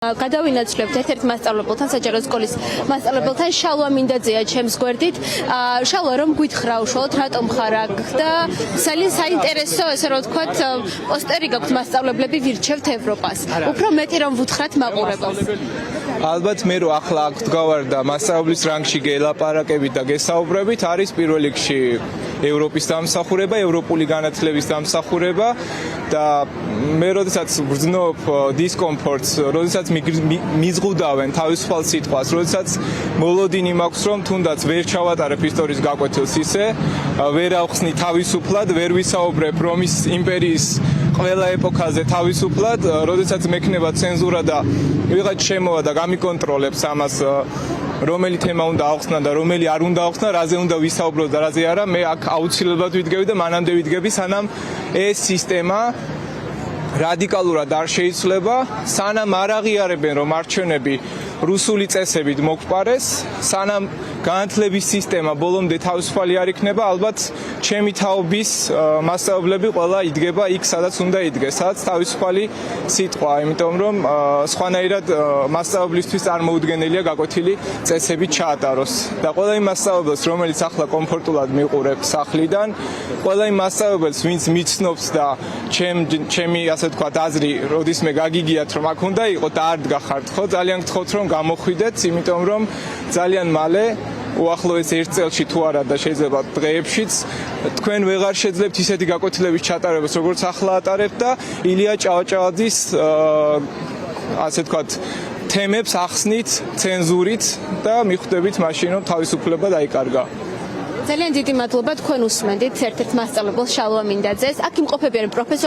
გადავინაცვლებთ ერთ-ერთ მასწავლებელთან, საჯარო სკოლის მასწავლებელთან, შალვა მინდაძეა ჩემს გვერდით. შალვა, რომ გითხრა უშუალოდ რატომ ხარ აქ და ძალიან საინტერესო, ესე რომ ვთქვათ, პოსტერი გაქვთ მასწავლებლები ვირჩევთ ევროპას. უფრო მეტი რომ ვუთხრათ მაყურებელს. ალბათ მე რო ახლა აქ ვდგავარ და მასწავლებლის რანგში გელაპარაკებით და გესაუბრებით, არის პირველ რიგში ევროპის დამსახურება, ევროპული განათლების დამსახურება და მე როდესაც ვგრძნობ დისკომფორტს, როდესაც მიზღუდავენ თავისუფალ სიტყვას, როდესაც მოლოდინი მაქვს რომ თუნდაც ვერ ჩავატარებ ისტორიის გაკვეთილს ისე, ვერ ავხსნი თავისუფლად, ვერ ვისაუბრებ რომის იმპერიის ყველა ეპოქაზე თავისუფლად, როდესაც მექნება ცენზურა და ვიღაც შემოვა და გამიკონტროლებს ამას რომელი თემა უნდა ავხსნა და რომელი არ უნდა ავხსნა, რაზე უნდა ვისაუბროთ და რაზე არა, მე აქ აუცილებლად ვიდგები და მანამდე ვიდგები, სანამ ეს სისტემა რადიკალურად არ შეიცვლება, სანამ არ აღიარებენ რომ არჩევნები რუსული წესებით მოგვყარეს, სანამ განათლების სისტემა ბოლომდე თავისუფალი არ იქნება, ალბათ ჩემი თაობის მასწავლებლები ყველა იდგება იქ, სადაც უნდა იდგეს, სადაც თავისუფალი სიტყვა, იმიტომ რომ სხვანაირად მასწავლებლისთვის წარმოუდგენელია გაკვეთილი წესებით ჩაატაროს. და ყველა იმ მასწავლებელს, რომელიც ახლა კომფორტულად მიყურებს სახლიდან, ყველა იმ მასწავლებელს, ვინც მიცნობს და ჩემი ასე ვთქვათ აზრი, როდისმე გაგიგიათ რომ აქ უნდა იყოთ და არ დგახართ, ხო, ძალიან გთხოვთ რომ გამოხვიდეთ, იმიტომ რომ ძალიან მალე უახლოეს ერთ წელში თუ არა და შეიძლება დღეებშიც თქვენ ვეღარ შეძლებთ ისეთი გაკვეთილების ჩატარებას, როგორც ახლა ატარებთ და ილია ჭავჭავაძის ასე ვთქვათ თემებს ახსნით ცენზურით და მიხვდებით მაშინ რომ თავისუფლება დაიკარგა. ძალიან დიდი მადლობა თქვენ უსმენდით ერთ-ერთ მასწავლებელს შალვა მინდაძეს. აქ იმყოფებიან პროფესორ